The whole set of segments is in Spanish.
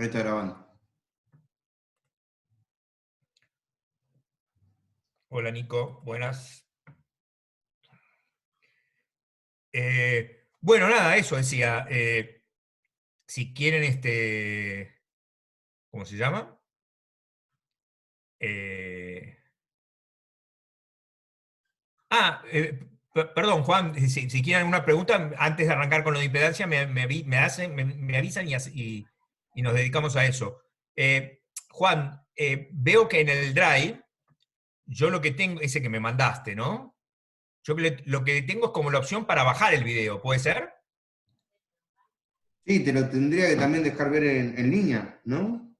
Ahí está grabando. Hola Nico, buenas. Bueno, nada, eso decía. Si quieren, ¿cómo se llama? Eh, Perdón, Juan, si quieren alguna pregunta, antes de arrancar con lo de impedancia, me avisan y nos dedicamos a eso. Juan, veo que en el Drive, yo lo que tengo, ese que me mandaste, ¿no? Lo que tengo es como la opción para bajar el video, ¿puede ser? Sí, te lo tendría que también dejar ver en línea, ¿no?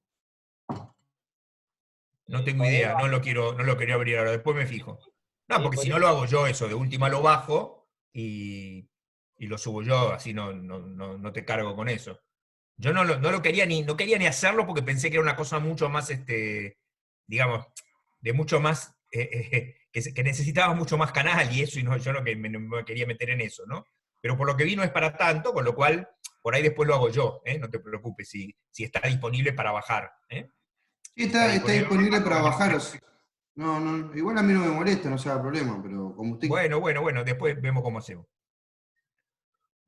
No tengo idea, Podemos, no lo quería abrir ahora, después me fijo. No, sí, porque si no lo hago yo eso, de última lo bajo y lo subo yo, así no te cargo con eso. Yo no lo quería no quería ni hacerlo porque pensé que era una cosa mucho más, digamos, de mucho más, que necesitaba mucho más canal y eso, y yo no me quería meter en eso, ¿no? Pero por lo que vi no es para tanto, con lo cual por ahí después lo hago yo, ¿eh? No te preocupes, si está disponible para bajar, ¿eh? Sí, Si está está disponible para disponible bajar, para bueno, bajaros. No, no, igual a mí no me molesta, no sea problema, pero como usted... bueno, después vemos cómo hacemos.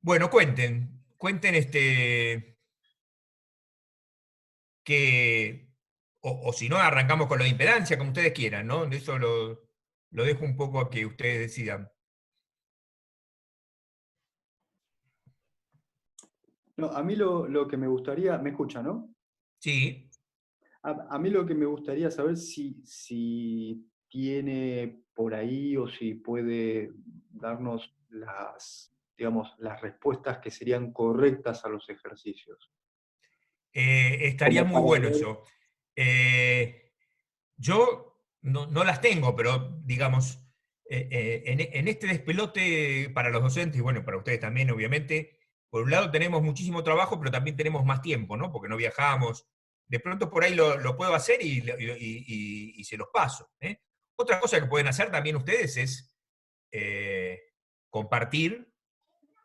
Bueno, cuenten que, o si no, arrancamos con lo de impedancia, como ustedes quieran, ¿no? De eso lo dejo un poco a que ustedes decidan. no, a mí lo que me gustaría, me escucha, ¿no? Sí. A mí lo que me gustaría saber si tiene por ahí o si puede darnos digamos, las respuestas que serían correctas a los ejercicios. Estaría Como muy para bueno ver, eso. Yo no las tengo, pero digamos, en este despelote para los docentes, y bueno, para ustedes también, obviamente, por un lado tenemos muchísimo trabajo, pero también tenemos más tiempo, ¿no? Porque no viajamos. De pronto por ahí lo puedo hacer y se los paso, ¿eh? Otra cosa que pueden hacer también ustedes es eh, compartir,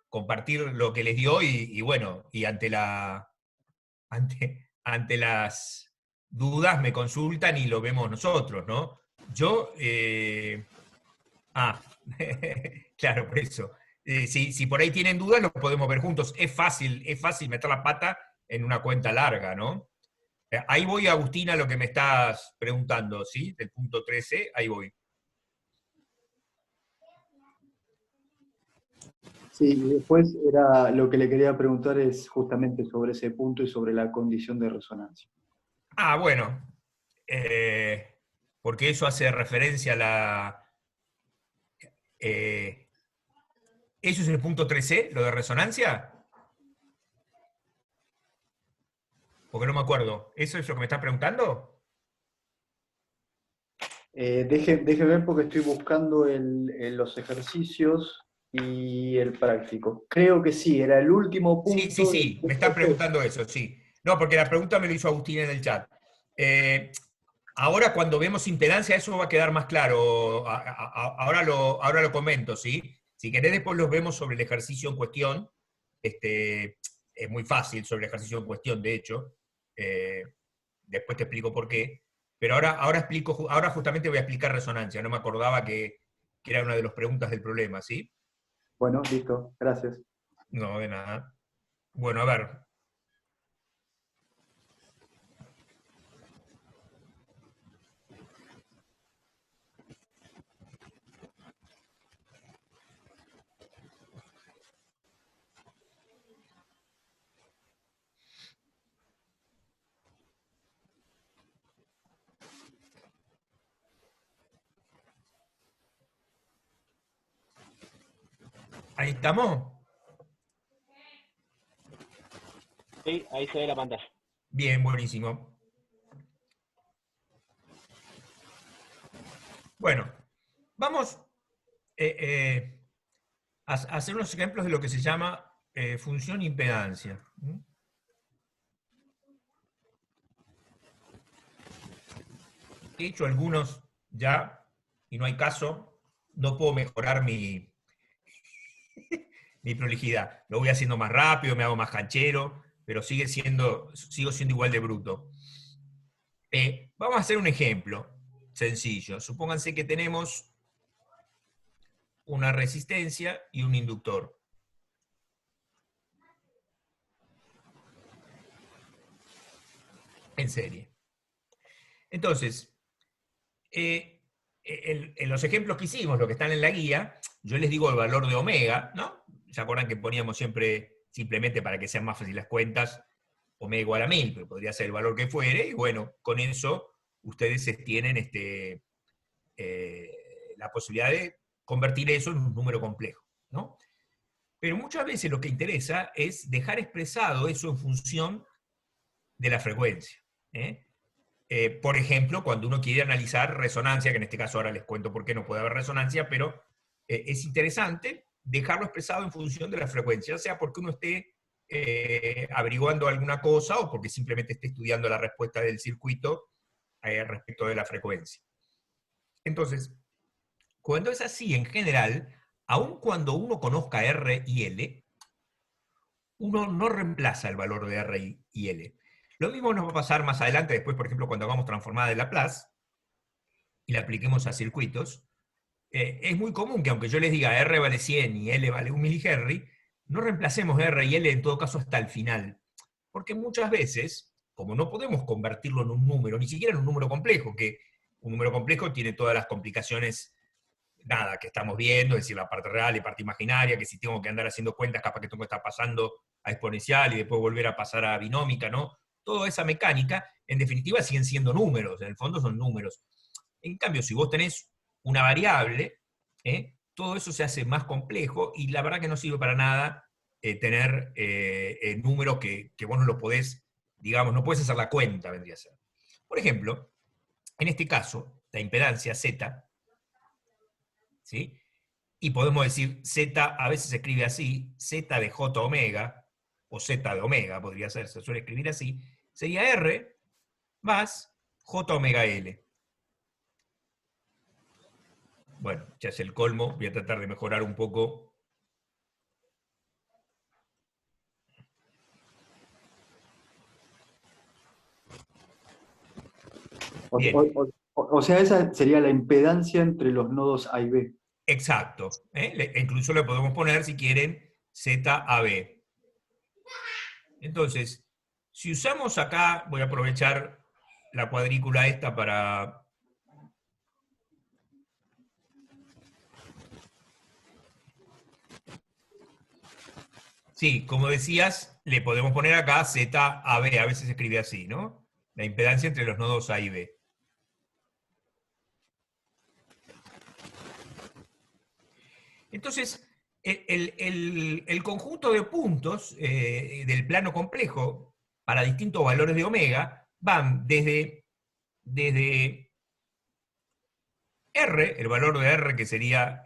compartir lo que les dio y bueno, y ante las dudas me consultan y lo vemos nosotros, ¿no? Yo, ah, claro, por eso. Si por ahí tienen dudas, lo podemos ver juntos. Es fácil meter la pata en una cuenta larga, ¿no? Ahí voy, Agustina, a lo que me estás preguntando, ¿sí? Del punto 13, ahí voy. sí, y después era lo que le quería preguntar es justamente sobre ese punto y sobre la condición de resonancia. Ah, bueno, eh, porque eso hace referencia a la... ¿Eso es el punto 13, lo de resonancia? Porque no me acuerdo. ¿Eso es lo que me estás preguntando? Deje ver porque estoy buscando los ejercicios y el práctico. Creo que sí, era el último punto del Sí, me están punto 3. preguntando eso, sí. No, porque la pregunta me lo hizo Agustín en el chat. Eh, Ahora cuando vemos impedancia eso va a quedar más claro. Ahora lo comento, ¿sí? Si querés después los vemos sobre el ejercicio en cuestión. Es muy fácil sobre el ejercicio en cuestión, de hecho. Eh, Después te explico por qué. Pero ahora justamente voy a explicar resonancia. No me acordaba que era una de las preguntas del problema, ¿sí? Bueno, listo, gracias. No, de nada. Bueno, a ver. Ahí estamos. Sí, ahí se ve la pantalla. Bien, buenísimo. Bueno, vamos a hacer unos ejemplos de lo que se llama función impedancia. He hecho algunos ya y no hay caso, no puedo mejorar mi prolijidad. Lo voy haciendo más rápido, me hago más canchero, pero sigo siendo igual de bruto. Vamos a hacer un ejemplo sencillo. Supónganse que tenemos una resistencia y un inductor. En serie. Entonces, en los ejemplos que hicimos, lo que están en la guía, yo les digo el valor de omega, ¿no? ¿Se acuerdan que poníamos siempre, simplemente para que sean más fáciles las cuentas, omega igual a 1000, pero podría ser el valor que fuere, y bueno, con eso ustedes tienen la posibilidad de convertir eso en un número complejo, ¿no? Pero muchas veces lo que interesa es dejar expresado eso en función de la frecuencia. Por ejemplo, cuando uno quiere analizar resonancia, que en este caso ahora les cuento por qué no puede haber resonancia, pero es interesante dejarlo expresado en función de la frecuencia, ya sea porque uno esté averiguando alguna cosa o porque simplemente esté estudiando la respuesta del circuito respecto de la frecuencia. Entonces, cuando es así, en general, aun cuando uno conozca R y L, uno no reemplaza el valor de R y L. Lo mismo nos va a pasar más adelante, después, por ejemplo, cuando hagamos transformada de Laplace y la apliquemos a circuitos. Es muy común que aunque yo les diga R vale 100 y L vale 1 milihenry, no reemplacemos R y L en todo caso hasta el final. Porque muchas veces, como no podemos convertirlo en un número, ni siquiera en un número complejo, que un número complejo tiene todas las complicaciones, nada, que estamos viendo, es decir, la parte real y parte imaginaria, que si tengo que andar haciendo cuentas, capaz que tengo que estar pasando a exponencial y después volver a pasar a binómica, ¿no? Toda esa mecánica, en definitiva, siguen siendo números, en el fondo son números. En cambio, si vos tenés una variable, todo eso se hace más complejo y la verdad que no sirve para nada tener números que vos no lo podés, digamos, no podés hacer la cuenta, vendría a ser. Por ejemplo, en este caso, la impedancia Z, ¿sí? Y podemos decir Z, a veces se escribe así, Z de J omega, o Z de omega, podría ser, se suele escribir así, sería R más J omega L. Bueno, ya es el colmo, voy a tratar de mejorar un poco. Bien. O sea, esa sería la impedancia entre los nodos A y B. Exacto. Incluso le podemos poner, si quieren, ZAB. Entonces, si usamos acá, voy a aprovechar la cuadrícula esta para... Sí, como decías, le podemos poner acá ZAB, a veces se escribe así, ¿no? La impedancia entre los nodos A y B. Entonces, el conjunto de puntos del plano complejo para distintos valores de omega van desde R, el valor de R que sería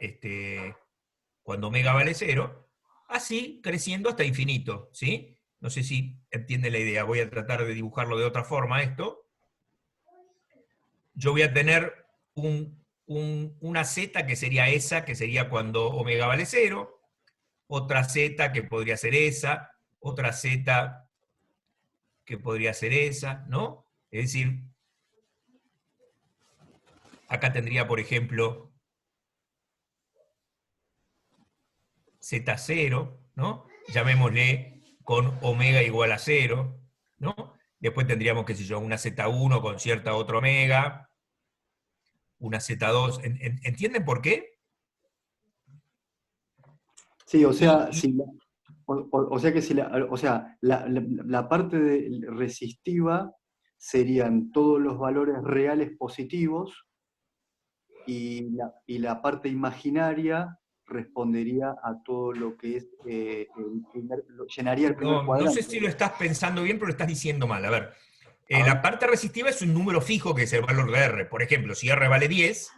cuando omega vale 0, así creciendo hasta infinito, ¿sí? No sé si entiende la idea, voy a tratar de dibujarlo de otra forma esto. Yo voy a tener una Z que sería esa, que sería cuando omega vale 0, otra Z que podría ser esa, otra Z que podría ser esa, ¿no? Es decir, acá tendría, por ejemplo, Z0, ¿no? Llamémosle con omega igual a 0, ¿no? Después tendríamos, qué sé yo, una Z1 con cierta otra omega, una Z2. ¿Entienden por qué? Sí, o sea, la parte resistiva serían todos los valores reales positivos y la parte imaginaria respondería a todo lo que es, llenaría el primer cuadrante. No sé si lo estás pensando bien, pero lo estás diciendo mal. A ver, la parte resistiva es un número fijo que es el valor de R. Por ejemplo, si R vale 10,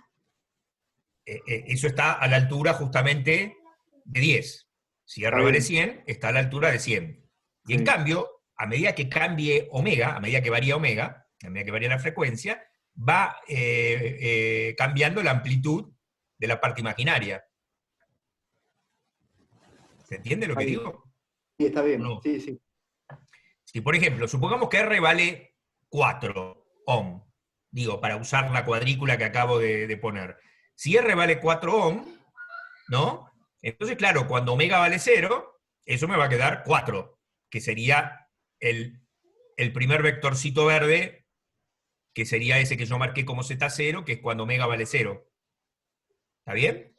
eso está a la altura justamente de 10. Si R vale 100, está a la altura de 100. Y en cambio, a medida que cambie omega, a medida que varía omega, a medida que varía la frecuencia, va cambiando la amplitud de la parte imaginaria. ¿Se entiende lo que digo? Sí, está bien. ¿No? Sí, sí. Si, por ejemplo, supongamos que R vale 4 ohm, digo, para usar la cuadrícula que acabo de poner. Si R vale 4 ohm, ¿no? Entonces, claro, cuando omega vale 0, eso me va a quedar 4, que sería el primer vectorcito verde, que sería ese que yo marqué como Z0, que es cuando omega vale 0. ¿Está bien?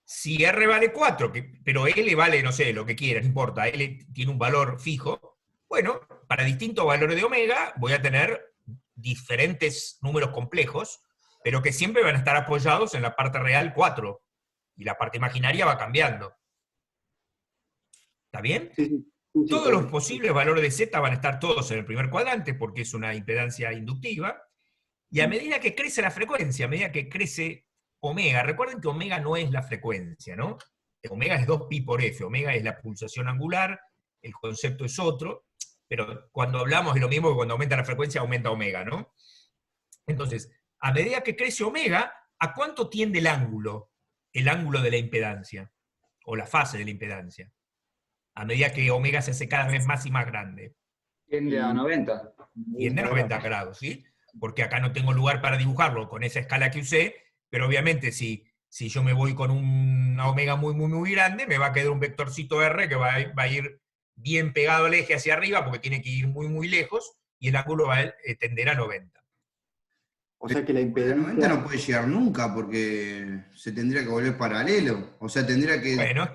Si R vale 4, pero L vale, no sé, lo que quieras, no importa, L tiene un valor fijo, bueno, para distintos valores de omega voy a tener diferentes números complejos, pero que siempre van a estar apoyados en la parte real 4, y la parte imaginaria va cambiando. ¿Está bien? Sí, sí, sí, Todos los perfecto. posibles valores de Z van a estar todos en el primer cuadrante, porque es una impedancia inductiva, y a medida que crece la frecuencia, a medida que crece omega, recuerden que omega no es la frecuencia, ¿no? Omega es 2pi por f, omega es la pulsación angular, el concepto es otro, pero cuando hablamos es lo mismo que cuando aumenta la frecuencia, aumenta omega, ¿no? Entonces, a medida que crece omega, ¿a cuánto tiende el ángulo? El ángulo de la impedancia, o la fase de la impedancia. A medida que omega se hace cada vez más y más grande. Tiende a 90. Tiende a 90 grados, ¿sí? Porque acá no tengo lugar para dibujarlo con esa escala que usé, pero obviamente si yo me voy con una omega muy, muy, muy grande, me va a quedar un vectorcito R que va a ir bien pegado al eje hacia arriba, porque tiene que ir muy, muy lejos, y el ángulo va a tender a 90. O sea que la El 90 impedancia... no puede llegar nunca porque se tendría que volver paralelo. O sea, tendría que... Bueno,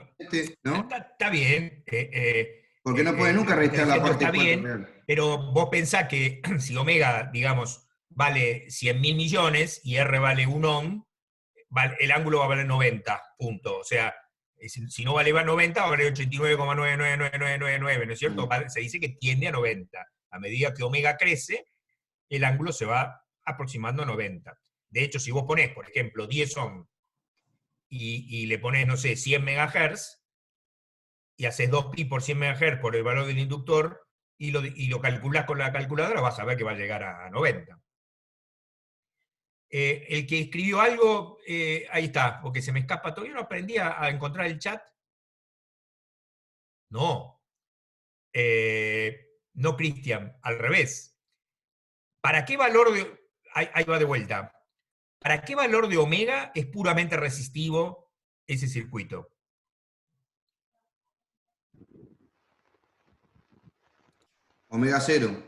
¿no? está bien. Porque no puede nunca Lo que está restar la diciendo parte está 4 bien, real. pero vos pensás que si omega, digamos, vale 100.000 millones y R vale 1 ohm, el ángulo va a valer 90, punto. O sea, si no vale 90, va a valer 89,999999, ¿no es cierto? Se dice que tiende a 90. A medida que omega crece, el ángulo se va aproximando a 90. De hecho, si vos ponés, por ejemplo, 10 ohm y le ponés, no sé, 100 megahertz, y haces 2pi por 100 MHz por el valor del inductor, y lo calculás con la calculadora, vas a ver que va a llegar a 90. El que escribió algo, ahí está, porque se me escapa, todavía no aprendí a encontrar el chat. No. No, Cristian, al revés. ¿Para qué valor de... Ahí va de vuelta. ¿Para qué valor de omega es puramente resistivo ese circuito? Omega 0.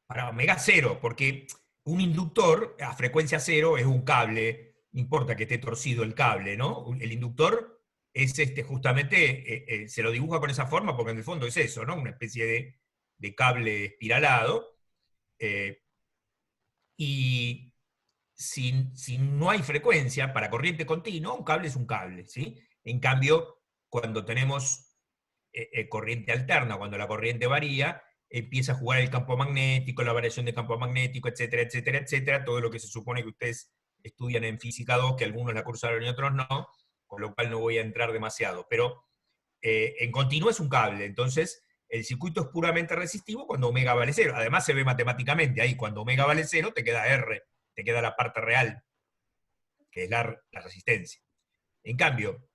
Para omega 0, porque un inductor a frecuencia 0 es un cable, no importa que esté torcido el cable, ¿no? El inductor es justamente, se lo dibuja con esa forma porque en el fondo es eso, ¿no? Una especie de cable espiralado. Y si no hay frecuencia para corriente continua, un cable es un cable, ¿sí? En cambio, cuando tenemos corriente alterna, cuando la corriente varía, empieza a jugar el campo magnético, la variación de campo magnético, etcétera, etcétera, etcétera, todo lo que se supone que ustedes estudian en Física 2, que algunos la cursaron y otros no, con lo cual no voy a entrar demasiado. Pero en continuo es un cable, entonces el circuito es puramente resistivo cuando omega vale 0. Además se ve matemáticamente ahí, cuando omega vale 0 te queda R, te queda la parte real, que es la resistencia. En cambio,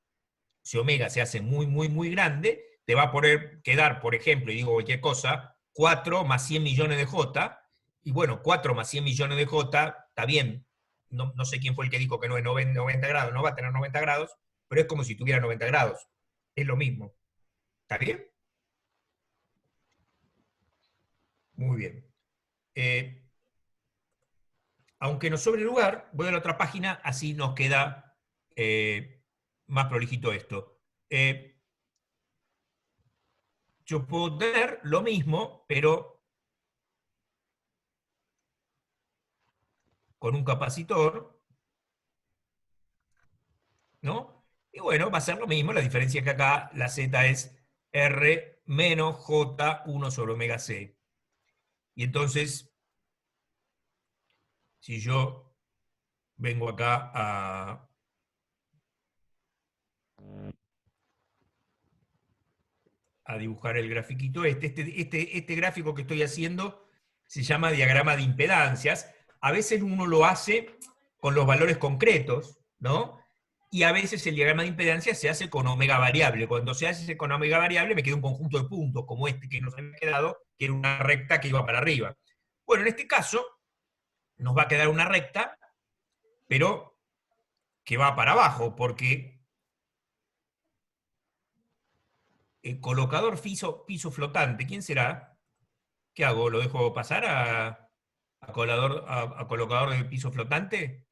si omega se hace muy, muy, muy grande, te va a poder quedar, por ejemplo, y digo cualquier cosa, 4 más 100 millones de J, y bueno, 4 más 100 millones de J, está bien, no sé quién fue el que dijo que no es 90 grados, no va a tener 90 grados, pero es como si tuviera 90 grados, es lo mismo. ¿Está bien? Muy bien. Aunque nos sobre el lugar, voy a la otra página, así nos queda más prolijito esto. Yo puedo tener lo mismo, pero con un capacitor, ¿no? Y bueno, va a ser lo mismo, la diferencia es que acá la Z es R menos J1 sobre omega C. Y entonces, si yo vengo acá a dibujar el grafiquito este gráfico que estoy haciendo se llama diagrama de impedancias. A veces uno lo hace con los valores concretos, ¿no? y a veces el diagrama de impedancia se hace con omega variable. Cuando se hace con omega variable me queda un conjunto de puntos, como este que nos había quedado, que era una recta que iba para arriba. Bueno, en este caso nos va a quedar una recta, pero que va para abajo, porque el colocador piso flotante, ¿quién será? ¿Qué hago? ¿Lo dejo pasar a colocador de piso flotante?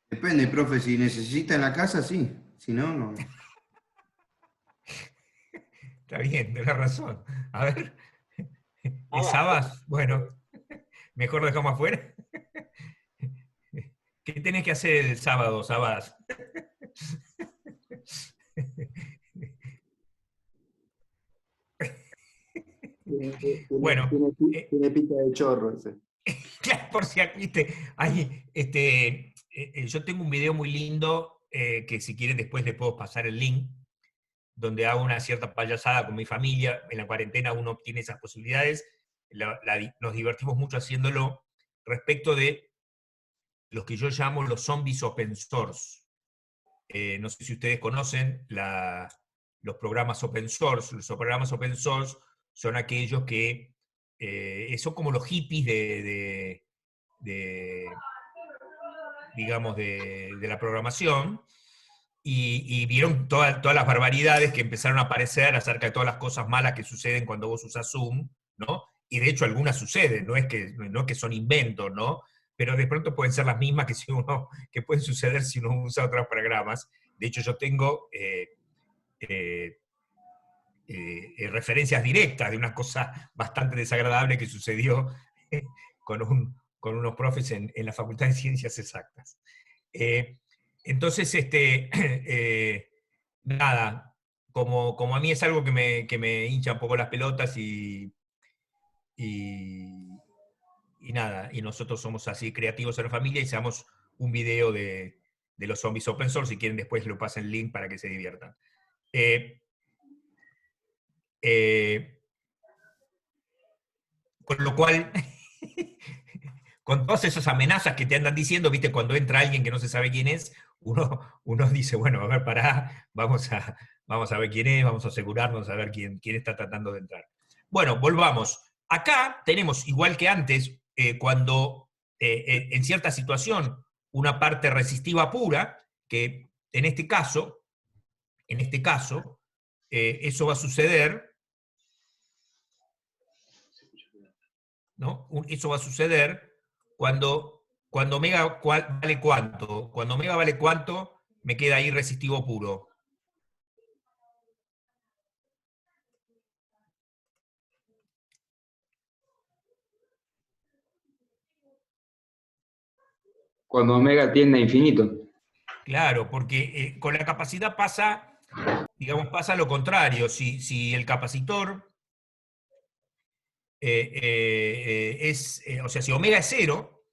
Depende, profe, si necesita en la casa, sí. Si no, no. Está bien, tenés razón. A ver, ¿es Abajo. Sabas? Bueno, mejor lo dejamos afuera. ¿Qué tenés que hacer el sábado, Sabas? Bueno, Tiene pinta de chorro ese. claro, por si aquí, yo tengo un video muy lindo que si quieren después les puedo pasar el link, donde hago una cierta payasada con mi familia. En la cuarentena uno tiene esas posibilidades, nos divertimos mucho haciéndolo, respecto de los que yo llamo los zombies open source. No sé si ustedes conocen los programas open source. Los programas open source son aquellos que son como los hippies digamos, de la programación, y vieron todas las barbaridades que empezaron a aparecer acerca de todas las cosas malas que suceden cuando vos usas Zoom, ¿no? Y de hecho algunas suceden, no es que son inventos, ¿no? Pero de pronto pueden ser las mismas que pueden suceder si uno usa otros programas. De hecho, yo tengo referencias directas de una cosa bastante desagradable que sucedió con unos profes en la Facultad de Ciencias Exactas. Entonces, nada, como a mí es algo que me hincha un poco las pelotas y nada, y nosotros somos así creativos en la familia, y hacemos un video de los zombies open source. Si quieren después lo pasen el link para que se diviertan. Con lo cual, con todas esas amenazas que te andan diciendo, viste, cuando entra alguien que no se sabe quién es, uno dice, bueno, a ver, pará, vamos a ver quién es, vamos a asegurarnos a ver quién está tratando de entrar. Bueno, volvamos. Acá tenemos, igual que antes, cuando en cierta situación una parte resistiva pura, que en este caso, eso va a suceder, ¿no? Eso va a suceder cuando omega vale cuánto. Cuando omega vale cuánto, me queda ahí resistivo puro. Cuando omega tiende a infinito. Claro, porque con la capacidad pasa lo contrario. Si el capacitor o sea, si omega es cero,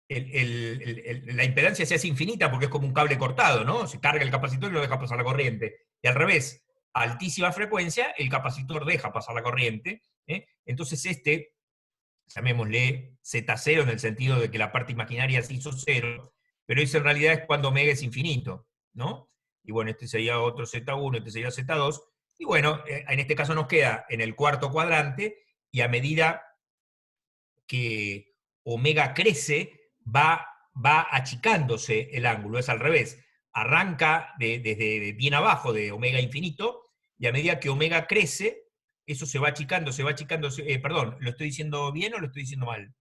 la impedancia se hace infinita porque es como un cable cortado, ¿no? Se carga el capacitor y lo deja pasar la corriente. Y al revés, a altísima frecuencia, el capacitor deja pasar la corriente. Entonces llamémosle Z0 en el sentido de que la parte imaginaria se hizo cero, pero eso en realidad es cuando omega es infinito, ¿no? Y bueno, este sería otro Z1, este sería Z2, y bueno, en este caso nos queda en el cuarto cuadrante, y a medida que omega crece, va achicándose el ángulo, es al revés. Arranca desde bien abajo de omega infinito, y a medida que omega crece, eso se va achicando, perdón, ¿lo estoy diciendo bien o lo estoy diciendo mal?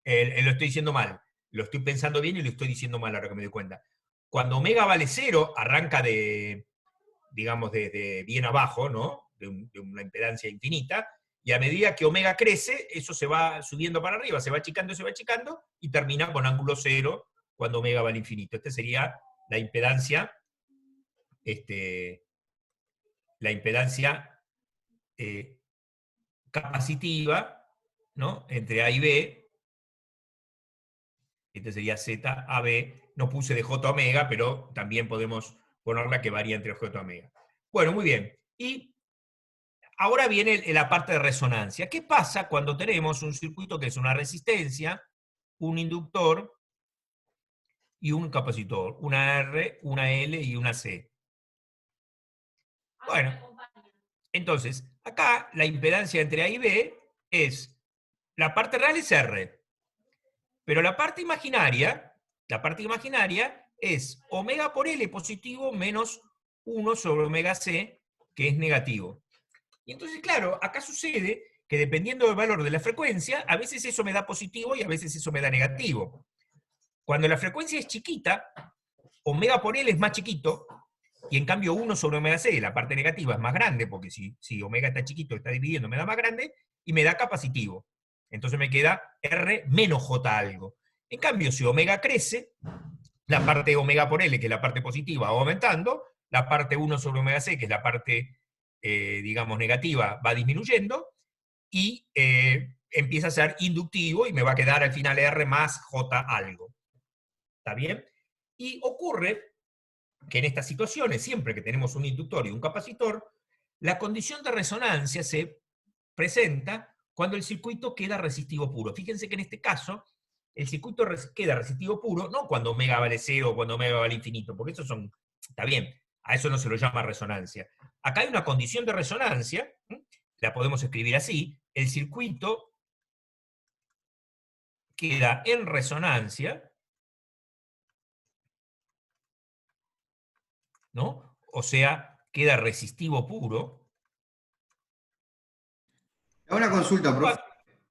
Lo estoy diciendo mal. Lo estoy pensando bien y lo estoy diciendo mal ahora que me doy cuenta. Cuando omega vale 0, arranca digamos, de bien abajo, ¿no? De una impedancia infinita, y a medida que omega crece, eso se va subiendo para arriba, se va achicando, y termina con ángulo 0 cuando omega va al infinito. Esta sería la impedancia, capacitiva, ¿no? Entre A y B. Este sería Z, AB. No puse de J omega, pero también podemos ponerla que varía entre J omega. Bueno, muy bien. Y ahora viene la parte de resonancia. ¿Qué pasa cuando tenemos un circuito que es una resistencia, un inductor y un capacitor? Una R, una L y una C. Bueno, entonces, acá la impedancia entre A y B es, la parte real es R, pero la parte imaginaria es omega por L positivo menos 1 sobre omega C, que es negativo. Y entonces, claro, acá sucede que dependiendo del valor de la frecuencia, a veces eso me da positivo y a veces eso me da negativo. Cuando la frecuencia es chiquita, omega por L es más chiquito, y en cambio 1 sobre omega C, la parte negativa, es más grande, porque si omega está chiquito, está dividiendo, me da más grande, y me da capacitivo. Entonces me queda R menos J algo. En cambio, si omega crece, la parte omega por L, que es la parte positiva, va aumentando, la parte 1 sobre omega C, que es la parte, digamos, negativa, va disminuyendo, y empieza a ser inductivo, y me va a quedar al final R más J algo. ¿Está bien? Y ocurre que en estas situaciones, siempre que tenemos un inductor y un capacitor, la condición de resonancia se presenta cuando el circuito queda resistivo puro. Fíjense que en este caso, el circuito queda resistivo puro, no cuando omega vale 0 o cuando omega vale infinito, porque eso son, está bien, a eso no se lo llama resonancia. Acá hay una condición de resonancia, la podemos escribir así: el circuito queda en resonancia, ¿no? O sea, queda resistivo puro. Una consulta, profe.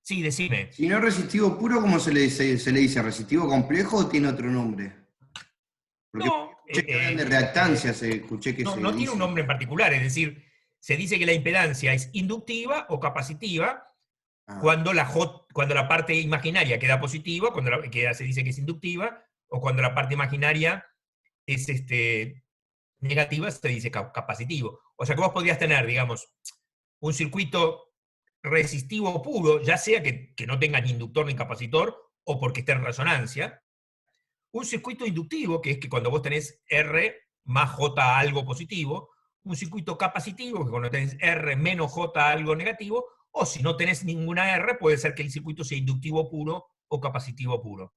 Sí, decime. Si no es resistivo puro, ¿cómo se le dice? ¿Se le dice resistivo complejo o tiene otro nombre? Porque No, escuché que hablan de reactancias, escuché que no, se no tiene dice. un nombre en particular, es decir, se dice que la impedancia es inductiva o capacitiva cuando la parte imaginaria queda positiva, se dice que es inductiva, o cuando la parte imaginaria es negativa, se dice capacitivo. O sea que vos podrías tener, digamos, un circuito resistivo puro, ya sea que no tenga ni inductor ni capacitor, o porque esté en resonancia. Un circuito inductivo, que es que cuando vos tenés R más J algo positivo. Un circuito capacitivo, que cuando tenés R menos J algo negativo. O si no tenés ninguna R, puede ser que el circuito sea inductivo puro o capacitivo puro.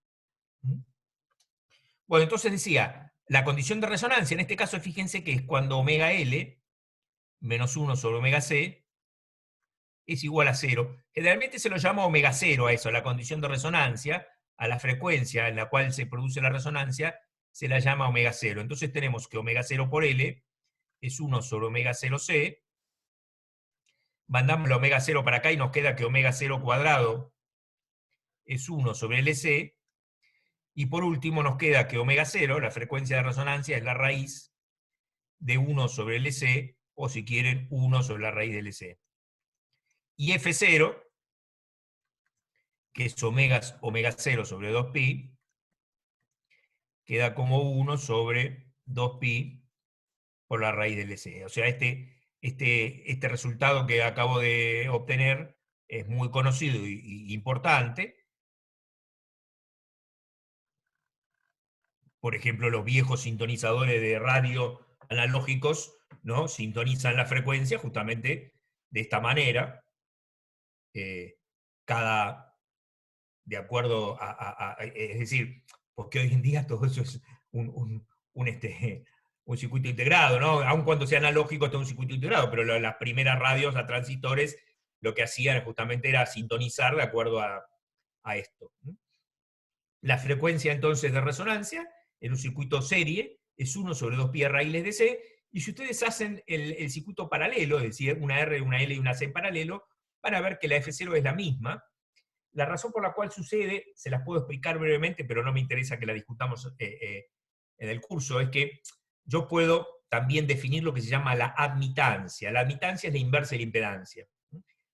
Bueno, entonces decía, la condición de resonancia, en este caso, fíjense que es cuando omega L menos 1 sobre omega C es igual a 0. Generalmente se lo llama omega 0 a eso, a la condición de resonancia, a la frecuencia en la cual se produce la resonancia, se la llama omega 0. Entonces tenemos que omega 0 por L es 1 sobre omega 0 C. Mandamos la omega 0 para acá y nos queda que omega 0 cuadrado es 1 sobre LC. Y por último nos queda que omega 0, la frecuencia de resonancia, es la raíz de 1 sobre LC, o si quieren, 1 sobre la raíz de LC. Y F0, que es omega 0 sobre 2pi, queda como 1 sobre 2pi por la raíz del LC. O sea, este resultado que acabo de obtener es muy conocido y importante. Por ejemplo, los viejos sintonizadores de radio analógicos, ¿no?, sintonizan la frecuencia justamente de esta manera. De acuerdo es decir, porque hoy en día todo eso es un circuito integrado, ¿no? Aun cuando sea analógico, todo un circuito integrado, pero las primeras radios a transistores lo que hacían justamente era sintonizar de acuerdo a esto. La frecuencia entonces de resonancia en un circuito serie es 1 sobre 2pi raíces de C, y si ustedes hacen el circuito paralelo, es decir, una R, una L y una C en paralelo, van a ver que la F0 es la misma. La razón por la cual sucede, se las puedo explicar brevemente, pero no me interesa que la discutamos en el curso, es que yo puedo también definir lo que se llama la admitancia. La admitancia es la inversa de la impedancia.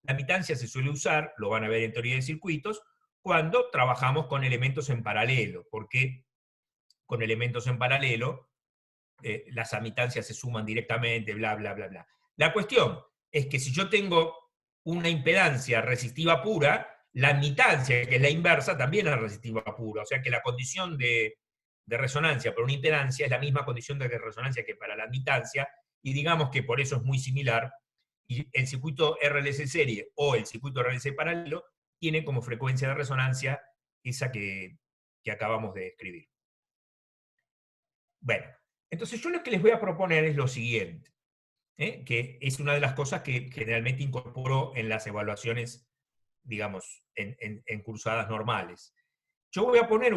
La admitancia se suele usar, lo van a ver en teoría de circuitos, cuando trabajamos con elementos en paralelo, porque con elementos en paralelo las admitancias se suman directamente, bla, bla, bla, bla. La cuestión es que si yo tengo una impedancia resistiva pura, la admitancia, que es la inversa, también es resistiva pura. O sea que la condición de resonancia para una impedancia es la misma condición de resonancia que para la admitancia, y digamos que por eso es muy similar, y el circuito RLC serie o el circuito RLC paralelo tiene como frecuencia de resonancia esa que acabamos de escribir. Bueno, entonces yo lo que les voy a proponer es lo siguiente, que es una de las cosas que generalmente incorporo en las evaluaciones, digamos, en cursadas normales. Yo voy a poner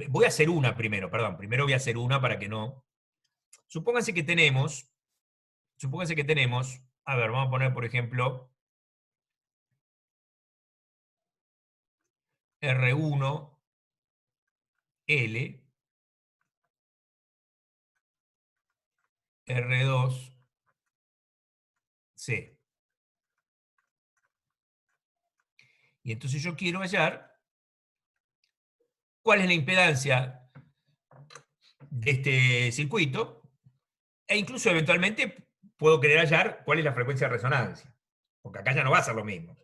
voy a hacer una primero, perdón, primero voy a hacer una para que no... Supónganse que tenemos, a ver, vamos a poner, por ejemplo, R1, L, R2, C. Y entonces yo quiero hallar cuál es la impedancia de este circuito, e incluso eventualmente puedo querer hallar cuál es la frecuencia de resonancia, porque acá ya no va a ser lo mismo.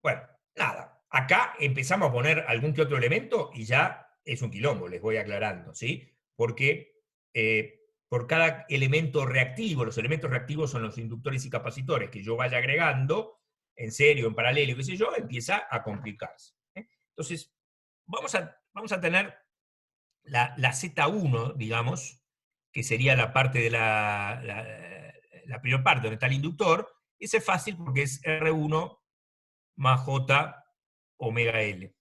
Bueno, nada, acá empezamos a poner algún que otro elemento y ya es un quilombo, les voy aclarando, ¿sí? Porque por cada elemento reactivo, los elementos reactivos son los inductores y capacitores que yo vaya agregando, en serio, en paralelo, qué sé yo, empieza a complicarse. Entonces, vamos a tener la Z1, digamos, que sería la parte de la primera parte donde está el inductor. Ese es fácil porque es R1 más J omega L.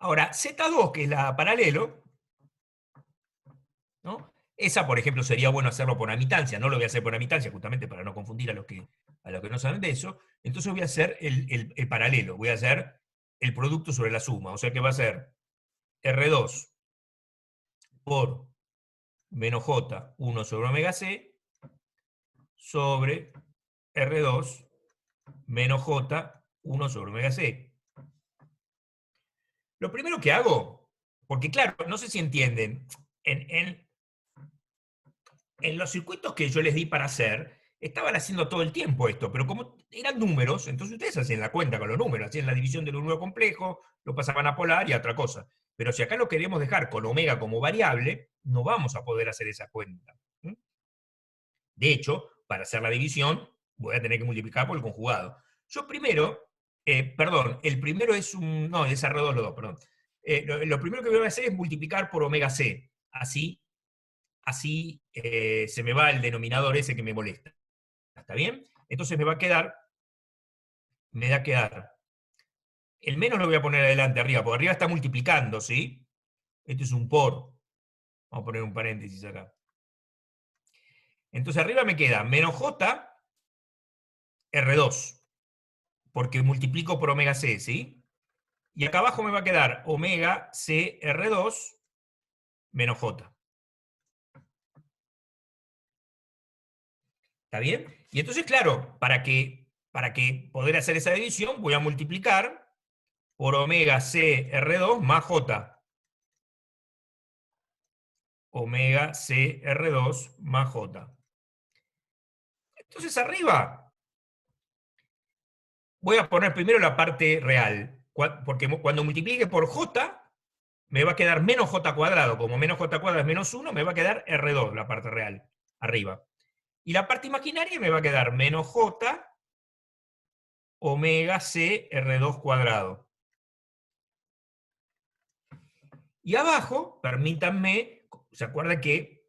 Ahora, Z2, que es la paralelo, ¿no? Esa, por ejemplo, sería bueno hacerlo por admitancia. No lo voy a hacer por admitancia, justamente para no confundir a los que no saben de eso. Entonces voy a hacer el paralelo. Voy a hacer el producto sobre la suma. O sea que va a ser R2 por menos J, 1 sobre omega C, sobre R2 menos J, 1 sobre omega C. Lo primero que hago, porque claro, no sé si entienden, en los circuitos que yo les di para hacer, estaban haciendo todo el tiempo esto, pero como eran números, entonces ustedes hacían la cuenta con los números, hacían la división del número complejo, lo pasaban a polar y a otra cosa. Pero si acá lo queremos dejar con omega como variable, no vamos a poder hacer esa cuenta. De hecho, para hacer la división, voy a tener que multiplicar por el conjugado. Yo primero, perdón, el primero es un, no, es R2 los dos, perdón. Lo primero que voy a hacer es multiplicar por omega C, así se me va el denominador ese que me molesta. ¿Está bien? Entonces me va a quedar, el menos lo voy a poner adelante arriba, porque arriba está multiplicando, ¿sí? Esto es un por. Vamos a poner un paréntesis acá. Entonces arriba me queda menos J, R2, porque multiplico por omega C, ¿sí? Y acá abajo me va a quedar omega C, R2, menos J. ¿Está bien? Y entonces, claro, para que poder hacer esa división, voy a multiplicar por omega C, R2 más J. Omega C, R2 más J. Entonces arriba voy a poner primero la parte real, porque cuando multiplique por J, me va a quedar menos J cuadrado. Como menos J cuadrado es menos 1, me va a quedar R2, la parte real, arriba. Y la parte imaginaria me va a quedar menos J omega C R2 cuadrado. Y abajo, permítanme, ¿se acuerdan que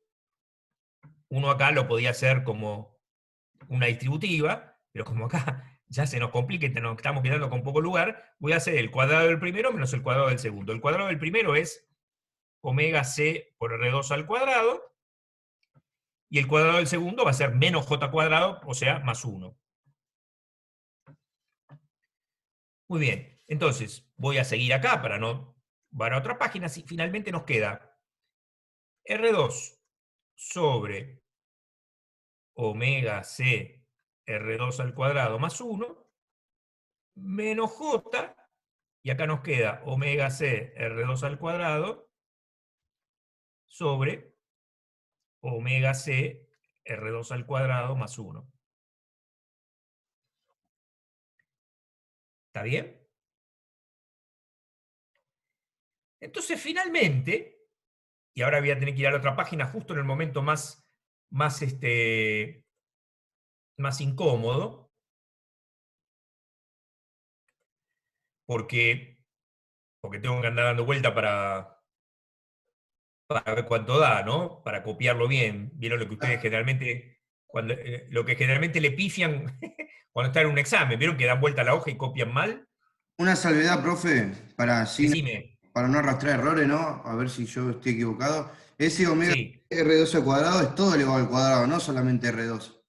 uno acá lo podía hacer como una distributiva? Pero como acá ya se nos complica y nos estamos quedando con poco lugar, voy a hacer el cuadrado del primero menos el cuadrado del segundo. El cuadrado del primero es omega C por R2 al cuadrado, y el cuadrado del segundo va a ser menos J cuadrado, o sea, más 1. Muy bien, entonces voy a seguir acá para otra página. Si finalmente nos queda R2 sobre omega C R2 al cuadrado más 1 menos J, y acá nos queda omega C R2 al cuadrado sobre omega C R2 al cuadrado más 1. ¿Está bien? Entonces, finalmente, y ahora voy a tener que ir a la otra página justo en el momento más incómodo, porque tengo que andar dando vuelta para ver cuánto da, ¿no? Para copiarlo bien. Vieron lo que ustedes generalmente, lo que generalmente le pifian cuando están en un examen. ¿Vieron que dan vuelta a la hoja y copian mal? Una salvedad, profe, Decime. para no arrastrar errores, ¿no? A ver si yo estoy equivocado. Ese omega Sí, R2 al cuadrado es todo elevado al cuadrado, no solamente R2.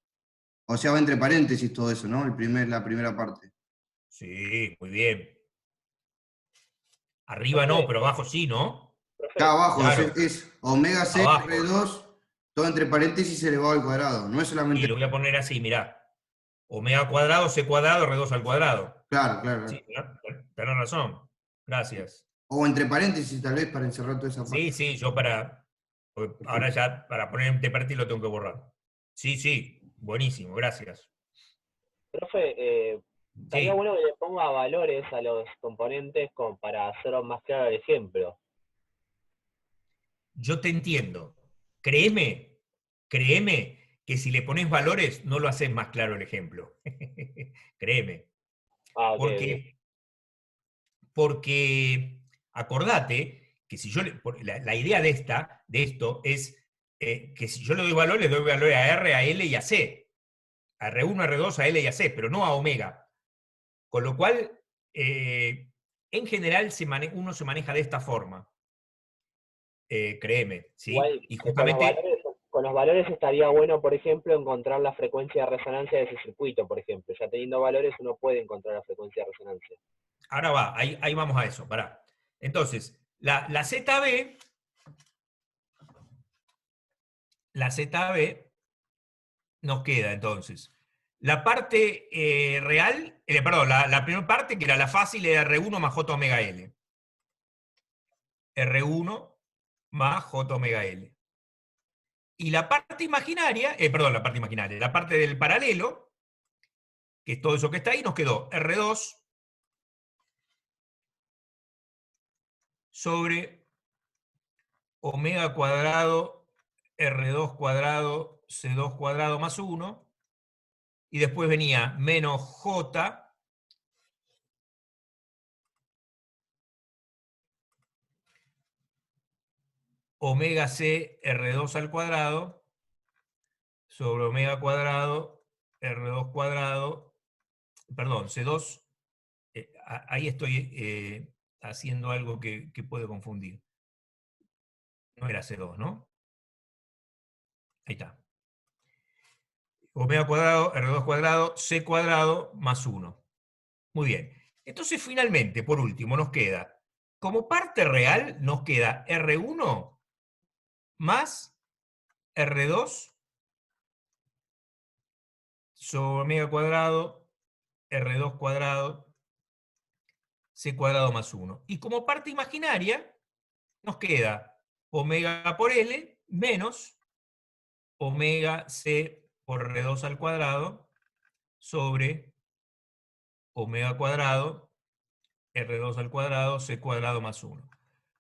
O sea, va entre paréntesis todo eso, ¿no? La primera parte. sí, muy bien. Arriba no, Profe, pero abajo sí, ¿no? Acá profe, abajo Claro, es omega C abajo. R2, todo entre paréntesis elevado al cuadrado. No es Sí, solamente. lo voy a poner así, mirá. Omega cuadrado, C cuadrado, R2 al cuadrado. Claro, claro, Sí, claro. tenés razón. Gracias. O entre paréntesis, tal vez, para encerrar toda esa parte. Sí, sí, porque ahora ya para poner entre paréntesis lo tengo que borrar. Sí, sí, buenísimo, gracias. profe, estaría Sí, bueno que le ponga valores a los componentes como para hacer más claro el ejemplo. yo te entiendo. Créeme, créeme que si le pones valores no lo haces más claro el ejemplo. Créeme. Ah, ok, ok. Porque, porque acordate que si yo, la idea de esto es que si yo le doy valores a R, a L y a C. A R1, a R2, a L y a C, pero no a omega. Con lo cual, en general uno se maneja de esta forma. Créeme, ¿sí? Igual Y justamente, con los valores estaría bueno, por ejemplo, encontrar la frecuencia de resonancia de ese circuito, por ejemplo. Ya teniendo valores uno puede encontrar la frecuencia de resonancia. ahora va, ahí vamos a eso, pará. Entonces, la ZB nos queda entonces. La parte real, perdón, la primera parte, que era la fácil, era R1 más J omega L. R1 más J omega L. Y la parte imaginaria, la parte del paralelo, que es todo eso que está ahí, nos quedó R2 sobre omega cuadrado, R2 cuadrado, C2 cuadrado más 1, y después venía menos J omega C R2 al cuadrado sobre omega cuadrado R2 cuadrado, perdón, C2, ahí estoy haciendo algo que puede confundir. No era C2, ¿no? Ahí está. Omega cuadrado, R2 cuadrado, C cuadrado más 1. Muy bien. Entonces, finalmente, por último, nos queda, como parte real, nos queda R1 más R2 sobre omega cuadrado, R2 cuadrado, C cuadrado más 1. Y como parte imaginaria, nos queda omega por L menos omega C por R2 al cuadrado sobre omega cuadrado, R2 al cuadrado, C cuadrado más 1.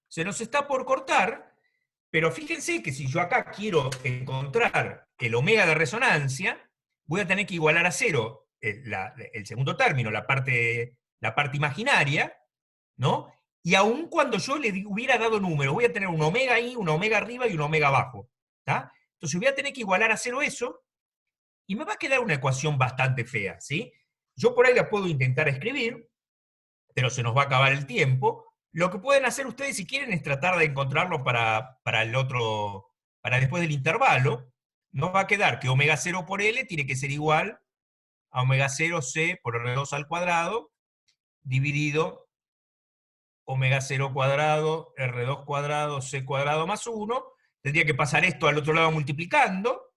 Se nos está por cortar, pero fíjense que si yo acá quiero encontrar el omega de resonancia, voy a tener que igualar a 0 el segundo término, la parte imaginaria, ¿no? Y aun cuando yo le hubiera dado número, voy a tener un omega ahí, un omega arriba y un omega abajo. ¿Tá? Entonces voy a tener que igualar a 0 eso, y me va a quedar una ecuación bastante fea, ¿sí? Yo por ahí la puedo intentar escribir, pero se nos va a acabar el tiempo. Lo que pueden hacer ustedes, si quieren, es tratar de encontrarlo para el otro, para después del intervalo. Nos va a quedar que omega 0 por L tiene que ser igual a omega 0 C por R2 al cuadrado, dividido omega 0 cuadrado, R2 cuadrado, C cuadrado más 1. Tendría que pasar esto al otro lado multiplicando,